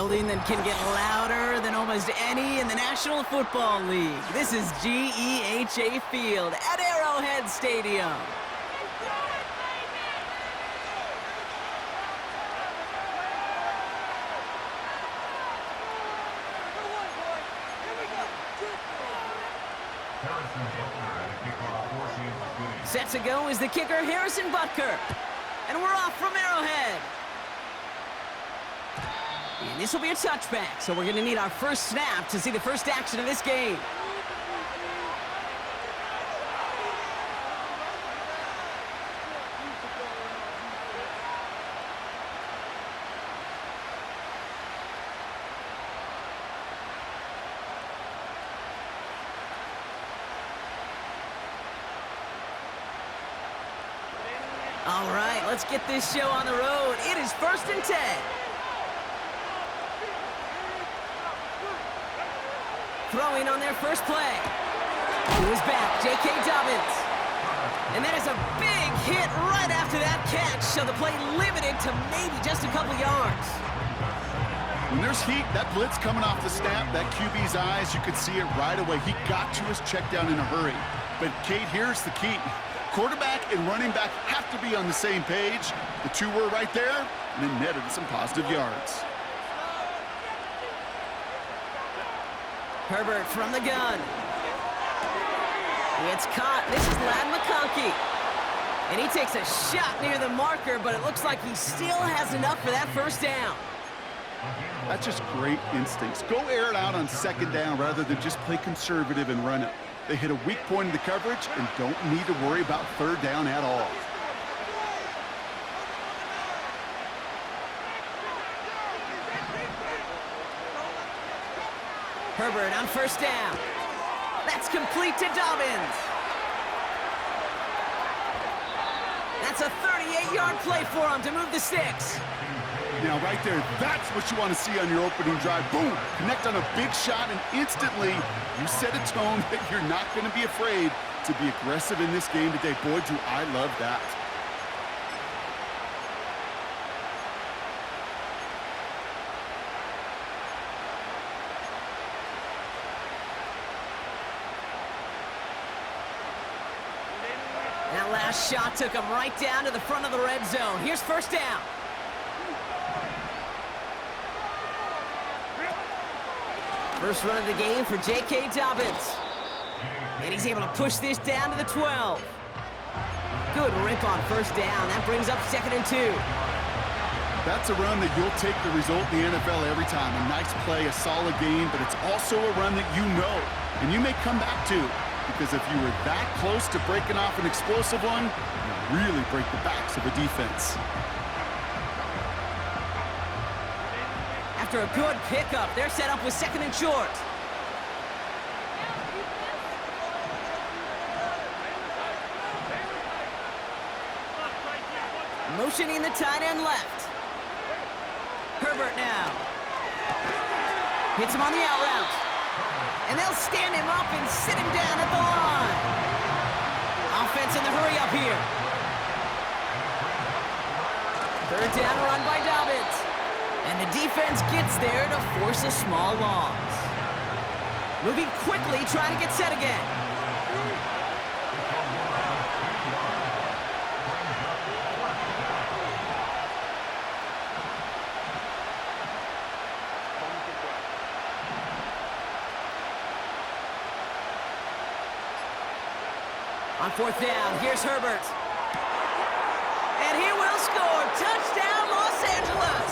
building that can get louder than almost any in the National Football League. This is GEHA Field at Arrowhead Stadium. Set to go is the kicker, Harrison Butker. And we're off from Arrowhead. And this will be a touchback, so we're going to need our first snap to see the first action of this game. All right, let's get this show on the road. It is 1st and 10. Throwing on their first play. He was back, J.K. Dobbins. And that is a big hit right after that catch, so the play limited to maybe just a couple yards. When there's heat, that blitz coming off the snap, that QB's eyes, you could see it right away. He got to his check down in a hurry. But, Kate, here's the key. Quarterback and running back have to be on the same page. The two were right there, and it netted some positive yards. Herbert from the gun. It's caught. This is Ladd McConkey. And he takes a shot near the marker, but it looks like he still has enough for that first down. That's just great instincts. Go air it out on 2nd down rather than just play conservative and run it. They hit a weak point in the coverage and don't need to worry about 3rd down at all. Herbert on 1st down. That's complete to Dobbins. That's a 38-yard play for him to move the sticks. Now, right there, that's what you want to see on your opening drive. Boom! Connect on a big shot, and instantly, you set a tone that you're not going to be afraid to be aggressive in this game today. Boy, do I love that. That last shot took him right down to the front of the red zone. Here's 1st down. First run of the game for J.K. Dobbins. And he's able to push this down to the 12. Good rip on 1st down. That brings up 2nd and 2. That's a run that you'll take the result in the NFL every time. A nice play, a solid game, but it's also a run that you know, and you may come back to. Because if you were that close to breaking off an explosive one, you really break the backs of a defense. After a good pickup, they're set up with 2nd and short. Motioning the tight end left. Herbert now. Hits him on the out route. And they'll stand him up and sit him down at the line. Offense in the hurry up here. 3rd down run by Dobbins. And the defense gets there to force a small loss. Moving quickly, trying to get set again. On 4th down, here's Herbert. And he will score. Touchdown, Los Angeles!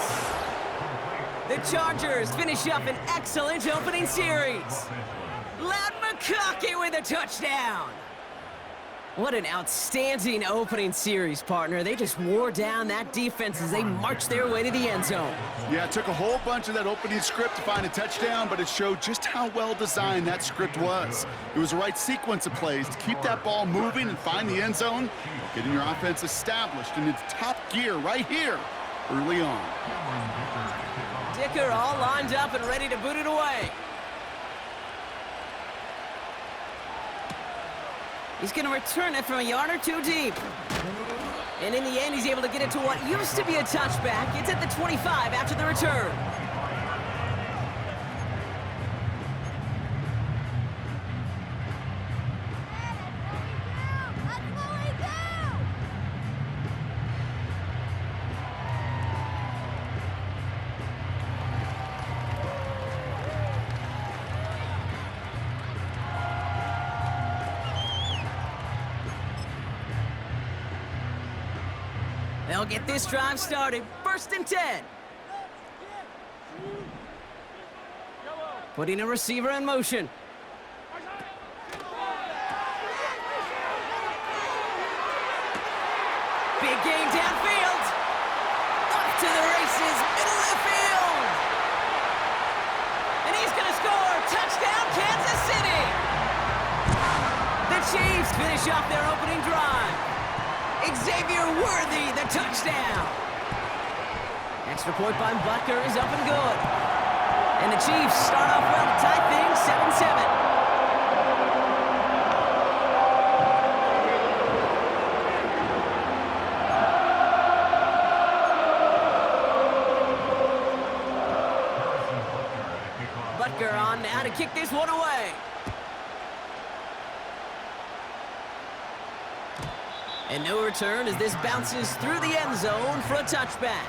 The Chargers finish up an excellent opening series. Ladd McConkey with a touchdown. What an outstanding opening series, partner. They just wore down that defense as they marched their way to the end zone. Yeah, it took a whole bunch of that opening script to find a touchdown, but it showed just how well designed that script was. It was the right sequence of plays to keep that ball moving and find the end zone, getting your offense established in its top gear right here early on. Dicker all lined up and ready to boot it away. He's going to return it from a yard or two deep. And in the end, he's able to get it to what used to be a touchback. It's at the 25 after the return. They'll get this drive started. 1st and 10. Putting a receiver in motion. Big gain downfield. Off to the races, middle of the field. And he's going to score. Touchdown, Kansas City. The Chiefs finish off their opening drive. Xavier Worthy, the touchdown. Extra point by Butker is up and good. And the Chiefs start off well to tie things 7-7. Butker on now to kick this one away. And no return as this bounces through the end zone for a touchback.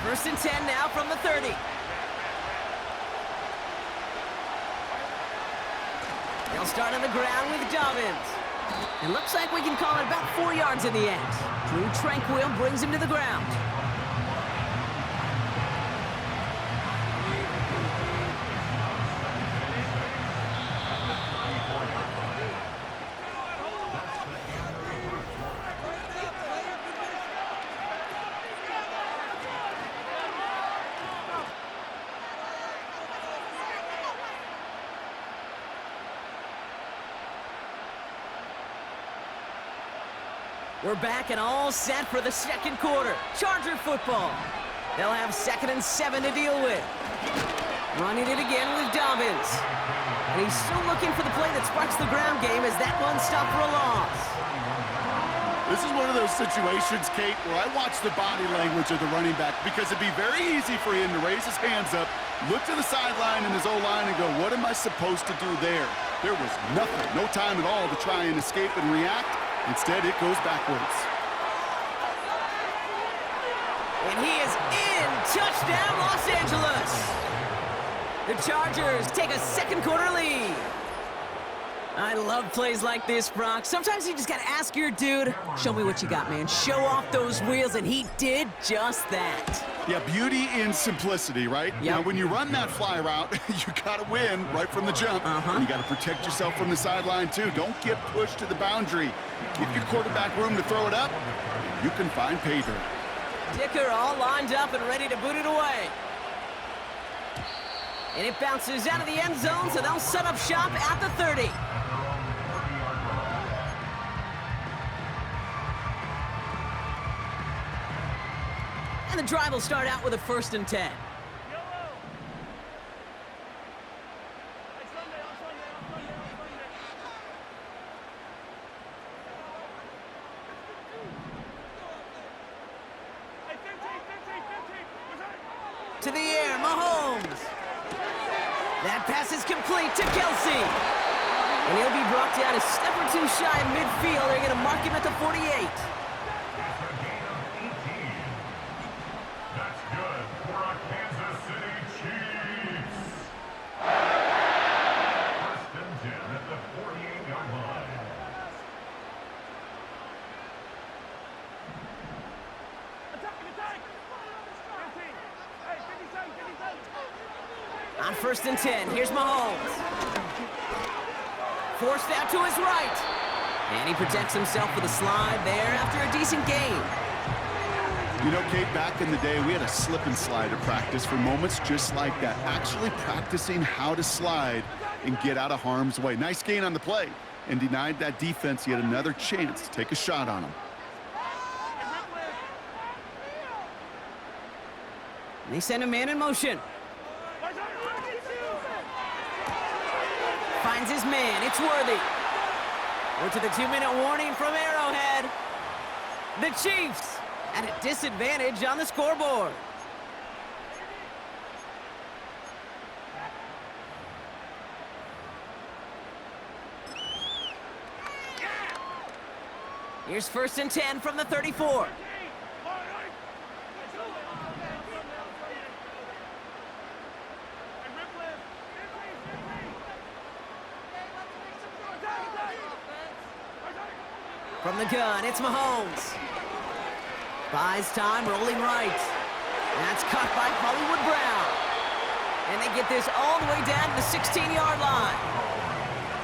First and 10 now from the 30. They'll start on the ground with Dobbins. It looks like we can call it about 4 yards in the end. Drew Tranquill brings him to the ground. We're back and all set for the second quarter. Charger football. They'll have 2nd and 7 to deal with. Running it again with Dobbins. And he's still looking for the play that sparks the ground game as that one stopped for a loss. This is one of those situations, Kate, where I watch the body language of the running back because it'd be very easy for him to raise his hands up, look to the sideline in his O-line and go, what am I supposed to do there? There was nothing, no time at all to try and escape and react. Instead, it goes backwards. And he is in. Touchdown, Los Angeles. The Chargers take a second quarter lead. I love plays like this, Brock. Sometimes you just got to ask your dude, show me what you got, man. Show off those wheels, and he did just that. Yeah, beauty in simplicity, right? Yep. Now, when you run that fly route, you got to win right from the jump. And you got to protect yourself from the sideline, too. Don't get pushed to the boundary. Give your quarterback room to throw it up, and you can find pay dirt. Dicker all lined up and ready to boot it away. And it bounces out of the end zone, so they'll set up shop at the 30. And the drive will start out with a 1st and 10. To the air, Mahomes. That pass is complete to Kelsey. And he'll be brought down a step or two shy of midfield. They're going to mark him at the 48. That's good for our Kansas City Chiefs. 1st and 10 at the 48-yard line. On 1st and 10, here's Mahomes. Forced out to his right. And he protects himself with a slide there after a decent gain. You know, Kate, back in the day, we had a slip and slide at practice for moments just like that. Actually practicing how to slide and get out of harm's way. Nice gain on the play and denied that defense yet another chance to take a shot on him. And they send a man in motion. Finds his man. It's Worthy. We're to the 2-minute warning from Arrowhead. The Chiefs at a disadvantage on the scoreboard. Here's 1st and 10 from the 34. From the gun, it's Mahomes. Buys time, rolling right. That's caught by Hollywood Brown. And they get this all the way down to the 16-yard line.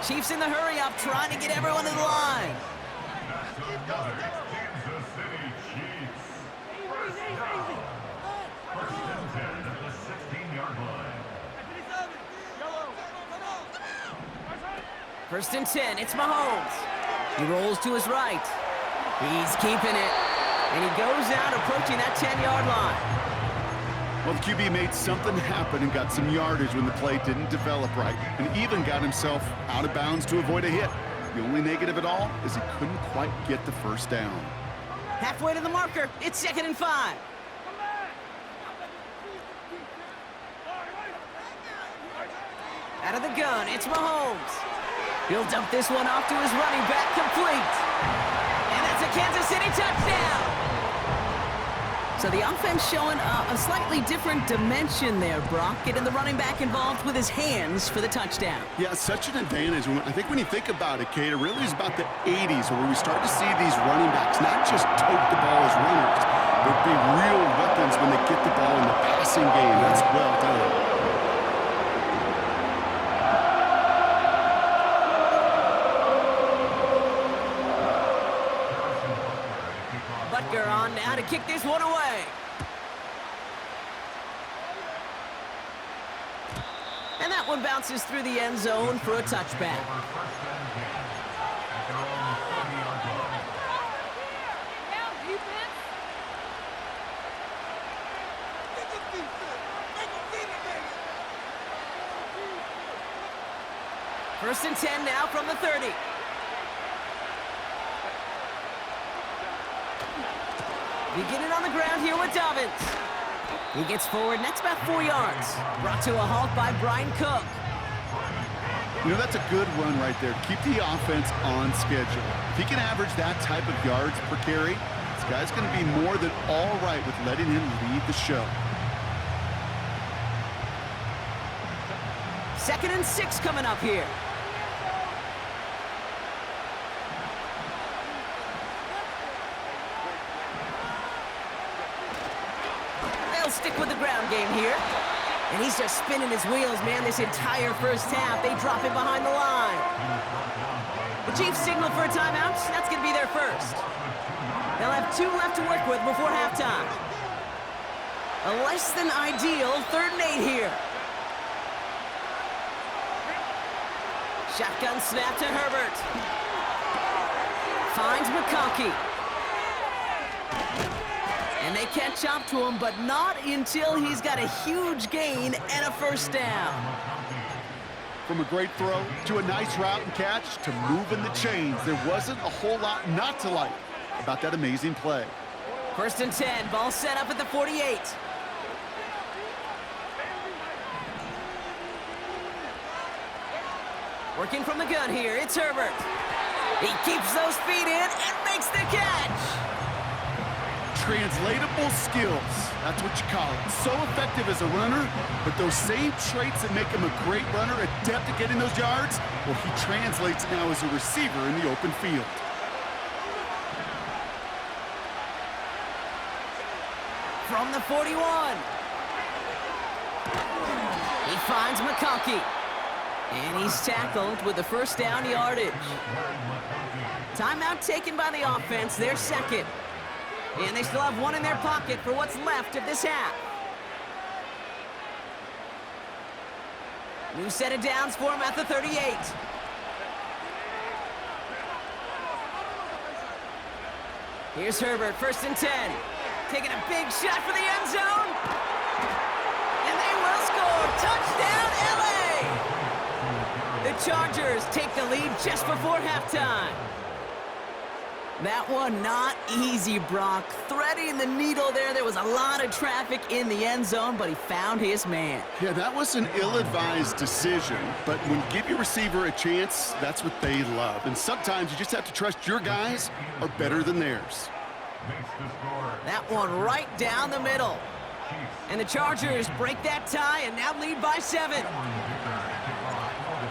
Chiefs in the hurry-up, trying to get everyone to the line. Kansas City Chiefs. First down. 1st and 10 at the 16-yard line. 1st and 10, it's Mahomes. He rolls to his right. He's keeping it. And he goes out approaching that 10-yard line. Well, the QB made something happen and got some yardage when the play didn't develop right, and even got himself out of bounds to avoid a hit. The only negative at all is he couldn't quite get the first down. Halfway to the marker, it's 2nd and 5. Out of the gun, it's Mahomes. He'll dump this one off to his running back, complete. And that's a Kansas City touchdown. So the offense showing a slightly different dimension there, Brock, getting the running back involved with his hands for the touchdown. Yeah, such an advantage. I think when you think about it, Kate, it really is about the 80s where we start to see these running backs not just tote the ball as runners, but be real weapons when they get the ball in the passing game. That's well done. Butker on now to kick this one away. And that one bounces through the end zone for a touchback. First and 10 now from the 30. Beginning on the ground here with Dobbins. He gets forward, and that's about 4 yards. Brought to a halt by Brian Cook. You know, that's a good run right there. Keep the offense on schedule. If he can average that type of yards per carry, this guy's going to be more than all right with letting him lead the show. 2nd and 6 coming up here. Stick with the ground game here. And he's just spinning his wheels, man, this entire first half. They drop him behind the line. The Chiefs signal for a timeout. That's going to be their first. They'll have 2 left to work with before halftime. A less than ideal 3rd and 8 here. Shotgun snap to Herbert. Finds McConkey. And they catch up to him, but not until he's got a huge gain and a first down. From a great throw to a nice route and catch to moving the chains, there wasn't a whole lot not to like about that amazing play. 1st and 10, ball set up at the 48. Working from the gun here, it's Herbert. He keeps those feet in and makes the catch. Translatable skills, that's what you call it. So effective as a runner, but those same traits that make him a great runner, adept at getting those yards, well, he translates now as a receiver in the open field. From the 41. He finds McConkey. And he's tackled with the first down yardage. Timeout taken by the offense, their second. And they still have one in their pocket for what's left of this half. New set of downs for him at the 38. Here's Herbert, 1st and 10. Taking a big shot for the end zone. And they will score. Touchdown, LA! The Chargers take the lead just before halftime. That one not easy, Brock. Threading the needle there. There was a lot of traffic in the end zone, but he found his man. Yeah, that was an ill-advised decision, but when you give your receiver a chance, that's what they love. And sometimes you just have to trust your guys are better than theirs. That one right down the middle. And the Chargers break that tie and now lead by 7.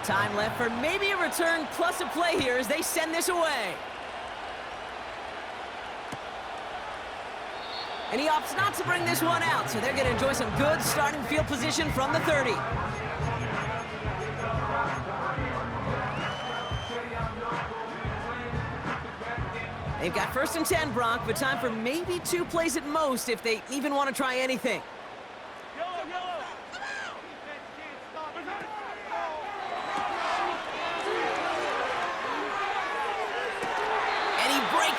Time left for maybe a return plus a play here as they send this away. And he opts not to bring this one out, so they're going to enjoy some good starting field position from the 30. They've got 1st and 10, Brock, but time for maybe 2 plays at most if they even want to try anything.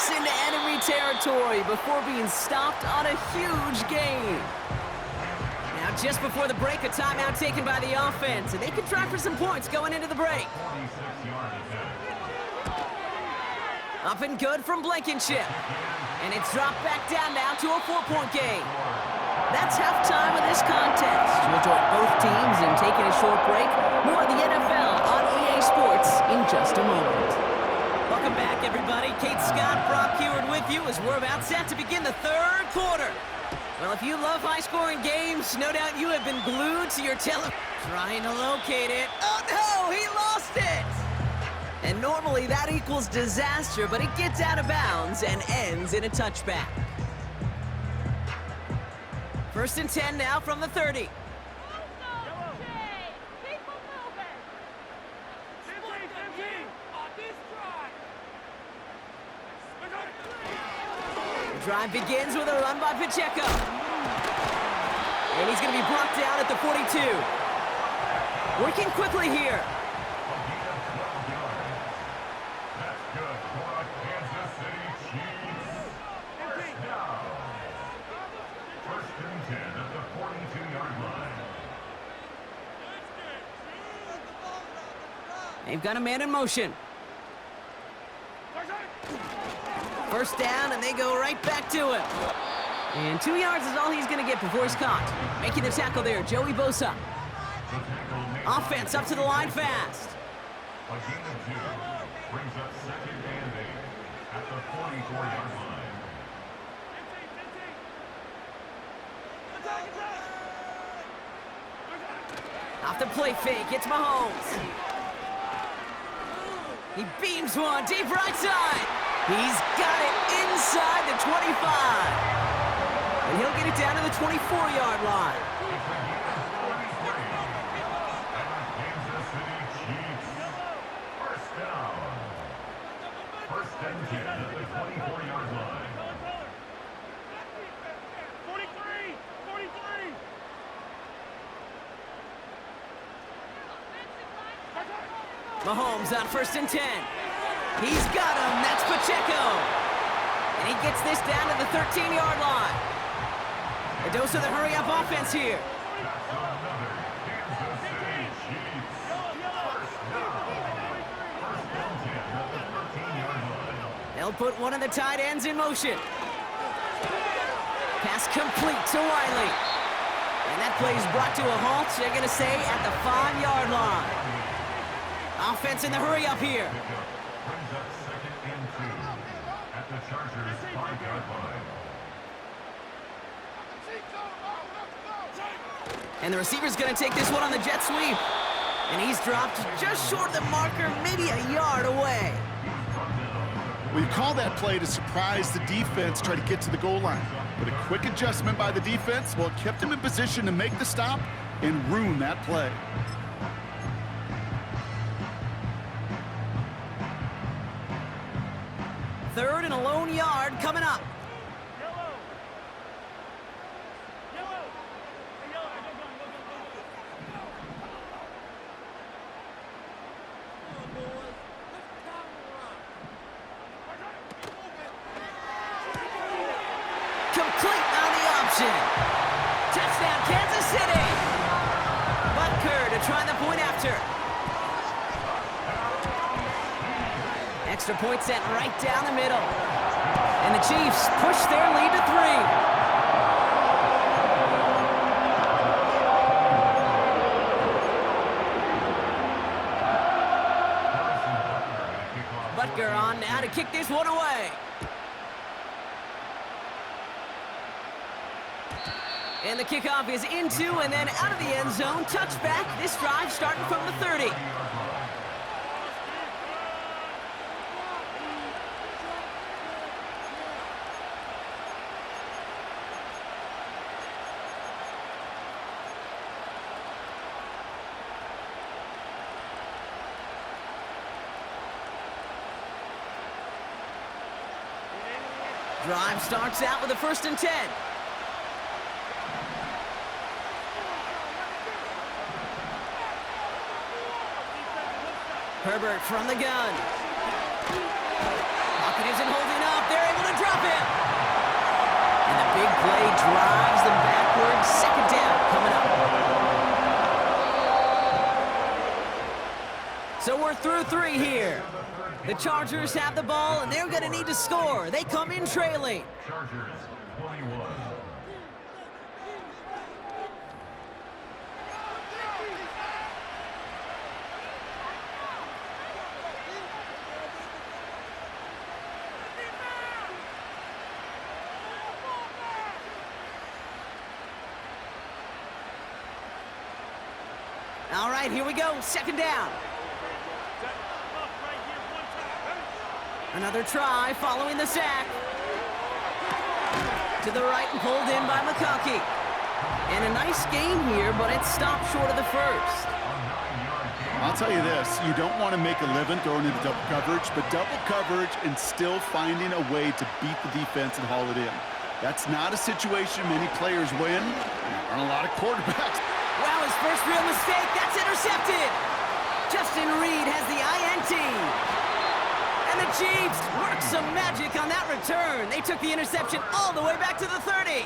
Into enemy territory before being stopped on a huge gain. Now, just before the break, a timeout taken by the offense, and they can try for some points going into the break. Up and good from Blankenship. And it's dropped back down now to a 4-point game. That's halftime of this contest. We'll join both teams in taking a short break. More of the NFL on EA Sports in just a moment. Welcome back, everybody. Kate Scott, Brock Huard with you as we're about set to begin the 3rd quarter. Well, if you love high-scoring games, no doubt you have been glued to your trying to locate it. Oh, no, he lost it! And normally that equals disaster, but it gets out of bounds and ends in a touchback. 1st and 10 now from the 30. Drive begins with a run by Pacheco. And he's going to be brought down at the 42. Working quickly here. That's good for a Kansas City Chiefs. First down. 1st and 10 at the 42-yard line. They've got a man in motion. 1st down, and they go right back to him. And 2 yards is all he's going to get before he's caught. Making the tackle there, Joey Bosa. Offense up to the line fast. A gain of 2 brings up 2nd and 8 at the 44-yard line. Off the play fake, it's Mahomes. He beams one deep right side. He's got it inside the 25. And he'll get it down to the 24-yard line. Kansas City Chiefs. First down. 1st and 10 at the 24-yard line. 43! Mahomes on 1st and 10. He's got him. That's Pacheco. And he gets this down to the 13-yard line. A dose of the hurry-up offense here. That's another Kansas City Chiefs. First down. 1st and 10 at the 13-yard line. They'll put one of the tight ends in motion. Pass complete to Wiley. And that play is brought to a halt, they're going to say, at the 5-yard line. Offense in the hurry-up here. Brings up 2nd and 2 at the Chargers' 5-yard line. And the receiver's going to take this one on the jet sweep. And he's dropped just short of the marker, maybe a yard away. We call that play to surprise the defense, try to get to the goal line. But a quick adjustment by the defense, well, it kept him in position to make the stop and ruin that play. 3rd and a lone yard coming up. Complete on the option. Touchdown, Kansas City. Butker to try the point after. Extra point set right down the middle. And the Chiefs push their lead to 3. Butker on now to kick this one away. And the kickoff is into and then out of the end zone. Touchback. This drive starting from the 30. Drive starts out with a 1st and 10. Herbert from the gun. Pocket isn't holding up. They're able to drop it. And the big play drives them backwards. 2nd down coming up. So we're through 3 here. The Chargers have the ball, and they're going to need to score. They come in trailing. Chargers 21. All right, here we go. 2nd down. Another try following the sack. To the right and pulled in by McConkey. And a nice gain here, but it stopped short of the 1st. I'll tell you this, you don't want to make a living throwing into double coverage, but double coverage and still finding a way to beat the defense and haul it in. That's not a situation many players win, and there aren't a lot of quarterbacks. Wow, his first real mistake, that's intercepted. Justin Reed has the INT. And the Chiefs worked some magic on that return. They took the interception all the way back to the 30.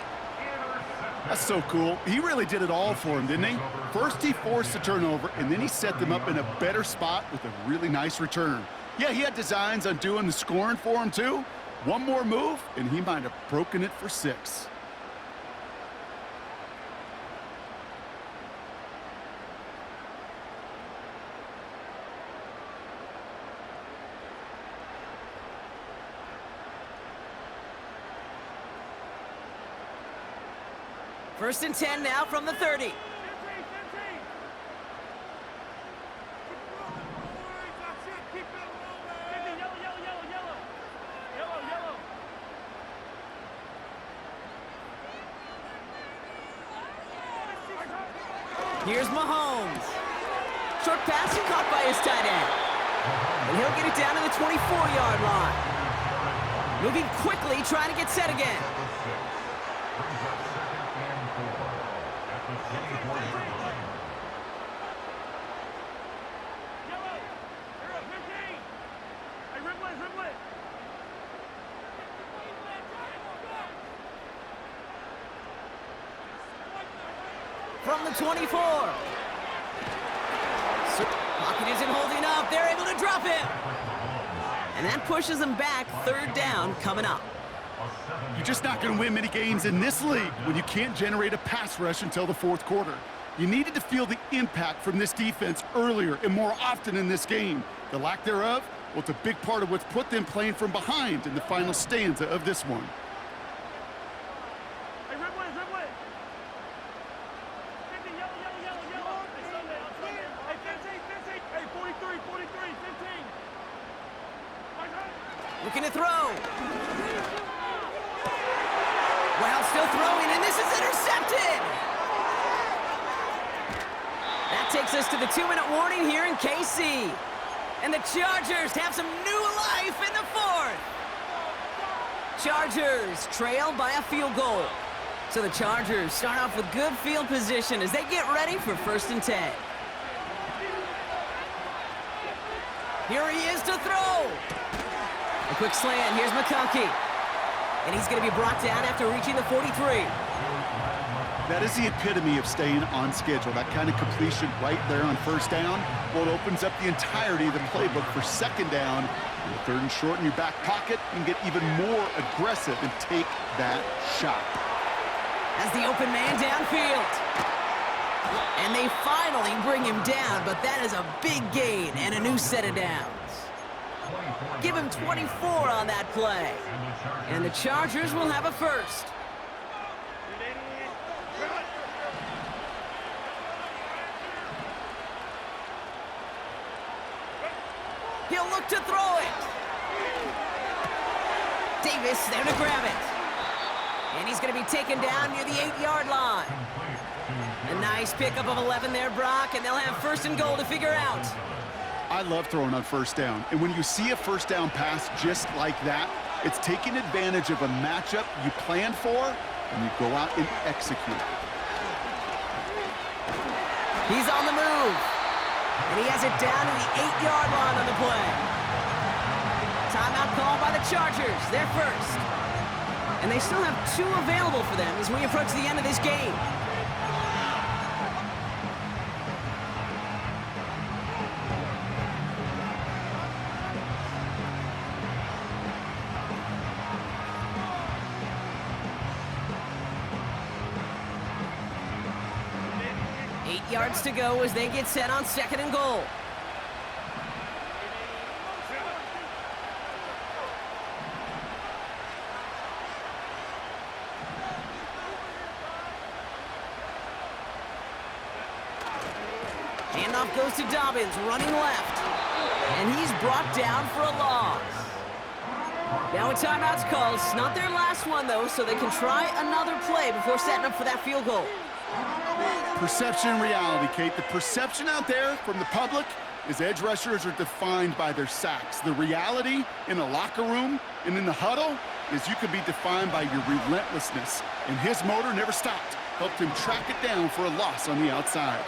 That's so cool. He really did it all for him, didn't he? First he forced the turnover, and then he set them up in a better spot with a really nice return. Yeah, he had designs on doing the scoring for him too. One more move, and he might have broken it for 6. First and 10 now from the 30. Here's Mahomes. Short pass caught by his tight end. And he'll get it down to the 24-yard line. Moving quickly, trying to get set again. From the 24. Pocket isn't holding up. They're able to drop it. And that pushes them back. 3rd down coming up. You're just not going to win many games in this league when you can't generate a pass rush until the 4th quarter. You needed to feel the impact from this defense earlier and more often in this game. The lack thereof, well, it's a big part of what's put them playing from behind in the final stanza of this one. Looking to throw. Well, still throwing, and this is intercepted. That takes us to the 2-minute warning here in KC. And the Chargers have some new life in the 4th. Chargers trail by a field goal. So the Chargers start off with good field position as they get ready for 1st and 10. Here he is to throw. A quick slant. Here's McConkey. And he's going to be brought down after reaching the 43. That is the epitome of staying on schedule. That kind of completion right there on first down, well, it opens up the entirety of the playbook for second down. With third and short in your back pocket, you can get even more aggressive and take that shot. As the open man downfield. And they finally bring him down, but that is a big gain and a new set of downs. Give him 24 on that play. And the Chargers will have a first. He'll look to throw it. Davis there to grab it. And he's going to be taken down near the 8-yard line. A nice pickup of 11 there, Brock, and they'll have first and goal to figure out. I love throwing on first down. And when you see a first down pass just like that, it's taking advantage of a matchup you planned for, and you go out and execute. He's on the move. And he has it down to the 8-yard line on the play. Timeout called by the Chargers. They're first. And they still have 2 available for them as we approach the end of this game. Yards to go as they get set on second and goal. Handoff goes to Dobbins, running left. And he's brought down for a loss. Now a timeout's called. It's not their last one, though, so they can try another play before setting up for that field goal. Perception and reality, Kate. The perception out there from the public is edge rushers are defined by their sacks. The reality in the locker room and in the huddle is you can be defined by your relentlessness. And his motor never stopped. Helped him track it down for a loss on the outside.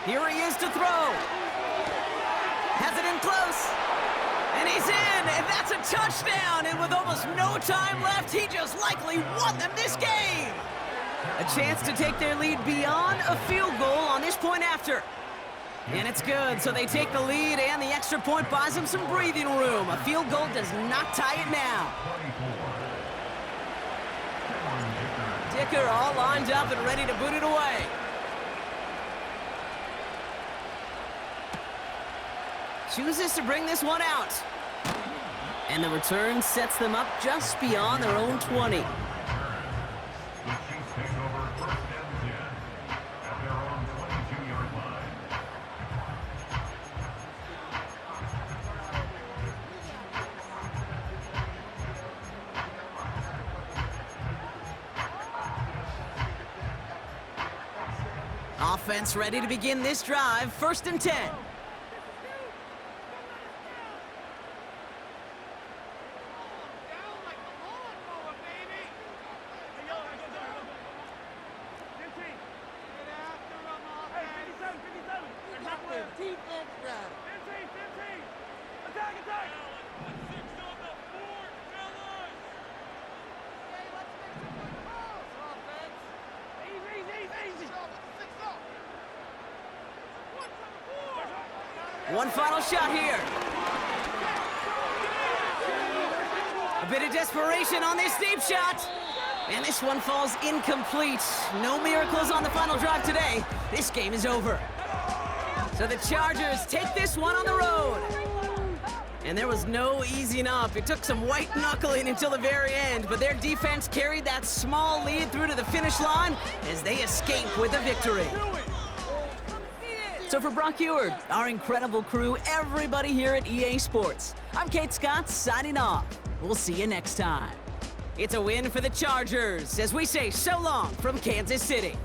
Here he is to throw. Has it in close. And he's in, and that's a touchdown. And with almost no time left, he just likely won them this game. A chance to take their lead beyond a field goal on this point after. And it's good, so they take the lead, and the extra point buys them some breathing room. A field goal does not tie it now. Dicker all lined up and ready to boot it away. Chooses to bring this one out. And the return sets them up just beyond their own 20. Offense ready to begin this drive. 1st and 10. One final shot here. A bit of desperation on this deep shot. And this one falls incomplete. No miracles on the final drive today. This game is over. So the Chargers take this one on the road. And there was no easing up. It took some white knuckling until the very end, but their defense carried that small lead through to the finish line as they escape with a victory. So for Brock Huard, our incredible crew, everybody here at EA Sports, I'm Kate Scott signing off. We'll see you next time. It's a win for the Chargers as we say so long from Kansas City.